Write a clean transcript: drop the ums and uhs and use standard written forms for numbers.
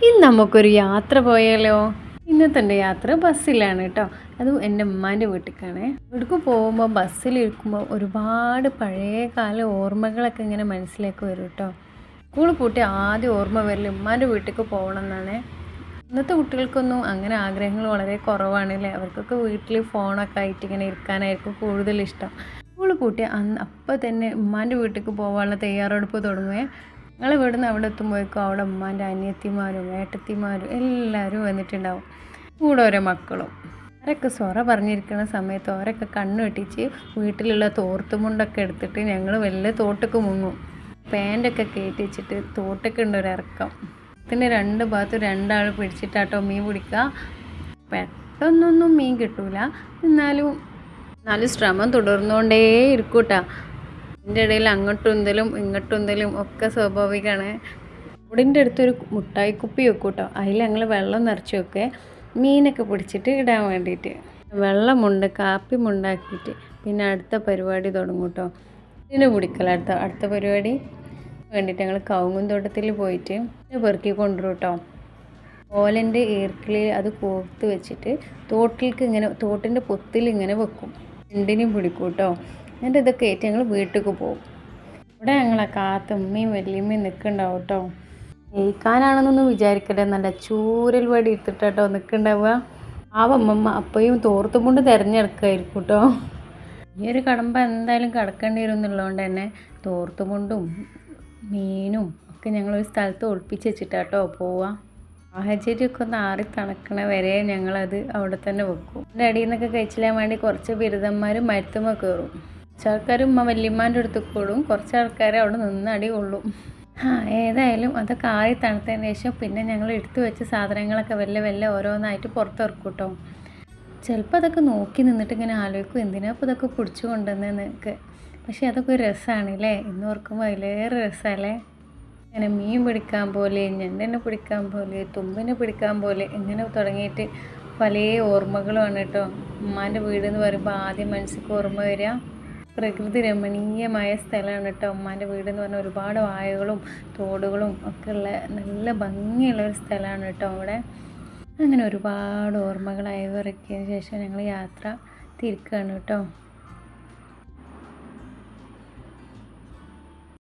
ഇന്ന് നമുക്കൊരു യാത്ര പോയാലോ? ഇന്നത്തെ എൻ്റെ യാത്ര ബസ്സിലാണ് കേട്ടോ. അതും എൻ്റെ ഉമ്മാൻ്റെ വീട്ടിലേക്കാണ്. ഇവിടേക്ക് പോകുമ്പോൾ ബസ്സിലിരിക്കുമ്പോൾ ഒരുപാട് പഴയ കാല ഓർമ്മകളൊക്കെ ഇങ്ങനെ മനസ്സിലേക്ക് വരും കേട്ടോ. സ്കൂൾ പൂട്ടി ആദ്യം ഓർമ്മ വരൽ ഉമ്മാൻ്റെ വീട്ടിലേക്ക് പോകണം എന്നാണ്. ഇന്നത്തെ കുട്ടികൾക്കൊന്നും അങ്ങനെ ആഗ്രഹങ്ങൾ വളരെ കുറവാണ് അല്ലേ. അവർക്കൊക്കെ വീട്ടിൽ ഫോണൊക്കെ ആയിട്ട് ഇങ്ങനെ ഇരിക്കാനായിരിക്കും കൂടുതൽ ഇഷ്ടം. സ്കൂൾ പൂട്ടി അപ്പം തന്നെ ഉമ്മാൻ്റെ വീട്ടിലേക്ക് പോകാനുള്ള തയ്യാറെടുപ്പ് തുടങ്ങുകയെ. ഞങ്ങൾ ഇവിടുന്ന് അവിടെ എത്തുമ്പോഴേക്കും അവിടെ ഉമ്മാൻ്റെ അനിയത്തിമാരും ഏട്ടത്തിമാരും എല്ലാവരും വന്നിട്ടുണ്ടാവും. കൂടെ ഓരോ മക്കളും അവരൊക്കെ സൊറ പറഞ്ഞിരിക്കുന്ന സമയത്ത് അവരൊക്കെ കണ്ണ് വെട്ടിച്ച് വീട്ടിലുള്ള തോർത്തുമുണ്ടൊക്കെ എടുത്തിട്ട് ഞങ്ങൾ വലിയ തോട്ടൊക്കെ മുങ്ങും. പാൻ്റൊക്കെ കയറ്റി വെച്ചിട്ട് തോട്ടൊക്കെ ഉണ്ട് ഒരിറക്കം. ഇതിൻ്റെ രണ്ട് ഭാഗത്തും രണ്ടാൾ പിടിച്ചിട്ടാട്ടോ മീൻ പിടിക്കുക. പെട്ടെന്നൊന്നും മീൻ കിട്ടൂല, എന്നാലും ശ്രമം തുടർന്നുകൊണ്ടേ ഇരിക്കൂട്ടാ. ഇതിൻ്റെ ഇടയിൽ അങ്ങോട്ടും ഇങ്ങോട്ടും ഒക്കെ സ്വാഭാവികമാണ്. റോഡിൻ്റെ അടുത്തൊരു മുട്ടായി കുപ്പി വെക്കും കേട്ടോ. അതിൽ ഞങ്ങൾ വെള്ളം നിറച്ച് വെക്കുക, മീനൊക്കെ പിടിച്ചിട്ട് ഇടാൻ വേണ്ടിയിട്ട്. വെള്ളമുണ്ട് കാപ്പിമുണ്ടാക്കിയിട്ട് പിന്നെ അടുത്ത പരിപാടി തുടങ്ങും കേട്ടോ. ഇതിന് പിടിക്കല അടുത്ത പരിപാടി വേണ്ടിയിട്ട് ഞങ്ങൾ കവുങ്ങും തോട്ടത്തിൽ പോയിട്ട് പെറുക്കി കൊണ്ടുവരും കേട്ടോ. ഓലൻ്റെ ഈർക്കിളിൽ അത് കോർത്ത് വെച്ചിട്ട് തോട്ടിലേക്ക് ഇങ്ങനെ തോട്ടിൻ്റെ പൊത്തിൽ ഇങ്ങനെ വെക്കും. രണ്ടിനും പിടിക്കും കേട്ടോ. എന്നിട്ട് ഇതൊക്കെ ആയിട്ട് ഞങ്ങൾ വീട്ടിലേക്ക് പോകും. ഇവിടെ ഞങ്ങളെ കാത്തുമ്മയും വല്യമ്മയും നിൽക്കുന്നുണ്ടാവും കേട്ടോ. ജയിക്കാനാണെന്നൊന്നും വിചാരിക്കട്ടെ, നല്ല ചൂരൽ വടി എടുത്തിട്ടോ നിൽക്കുന്നുണ്ടാവുക. അമ്മമ്മ അപ്പയും തോർത്തും കൊണ്ട് തിരഞ്ഞെടുക്കുമായിരിക്കും കേട്ടോ. ഈ ഒരു കടമ്പ എന്തായാലും കടക്കേണ്ടി വരും എന്നുള്ളതുകൊണ്ട് തന്നെ തോർത്തുമുണ്ടും മീനും ഒക്കെ ഞങ്ങളൊരു സ്ഥലത്ത് ഒളിപ്പിച്ച് വെച്ചിട്ടാട്ടോ പോവുക. സാഹചര്യമൊക്കെ ഒന്ന് ആറി തണുക്കണ വരെ ഞങ്ങളത് അവിടെ തന്നെ വെക്കും. എൻ്റെ അടിയിൽ നിന്നൊക്കെ കഴിച്ചില്ലാൻ വേണ്ടി കുറച്ച് ബിരുദന്മാർ മരത്തുമ്മ കയറും. കുറച്ച് ആൾക്കാർ വല്യമ്മാൻ്റെ അടുത്ത് കൂടും, കുറച്ച് ആൾക്കാർ അവിടെ നിന്ന് അടി കൊള്ളും. ഏതായാലും അതൊക്കെ ആറി തണുത്തതിന് ശേഷം പിന്നെ ഞങ്ങൾ എടുത്തു വെച്ച സാധനങ്ങളൊക്കെ വല്ല ഓരോന്നായിട്ട് പുറത്തിറക്കും കേട്ടോ. ചിലപ്പോൾ അതൊക്കെ നോക്കി നിന്നിട്ട് ഇങ്ങനെ ആലോചിക്കും, എന്തിനാ ഇപ്പോൾ ഇതൊക്കെ പിടിച്ചു കൊണ്ടുവന്നതെന്നൊക്കെ. പക്ഷേ അതൊക്കെ ഒരു രസമാണ് അല്ലേ. ഇന്ന് ഓർക്കുമ്പോൾ അതിലേറെ രസമല്ലേ. ഇങ്ങനെ മീൻ പിടിക്കാൻ പോലെ, ഞണ്ടിനെ പിടിക്കാൻ പോലെ, തുമ്പിനെ പിടിക്കാൻ പോലെ ഇങ്ങനെ തുടങ്ങിയിട്ട് പല ഓർമ്മകളുമാണ് കേട്ടോ. ഉമ്മാൻ്റെ വീടെന്ന് പറയുമ്പോൾ ആദ്യം മനസ്സിലേക്ക് ഓർമ്മ വരിക പ്രകൃതി രമണീയമായ സ്ഥലമാണ് കേട്ടോ. ഉമ്മാൻ്റെ വീടെന്ന് പറഞ്ഞാൽ ഒരുപാട് വായകളും തോടുകളും ഒക്കെ ഉള്ള നല്ല ഭംഗിയുള്ളൊരു സ്ഥലമാണ് കേട്ടോ അവിടെ. അങ്ങനെ ഒരുപാട് ഓർമ്മകൾ അയവിറക്കിയതിന് ശേഷം ഞങ്ങൾ യാത്ര തിരിക്കുകയാണ് കേട്ടോ.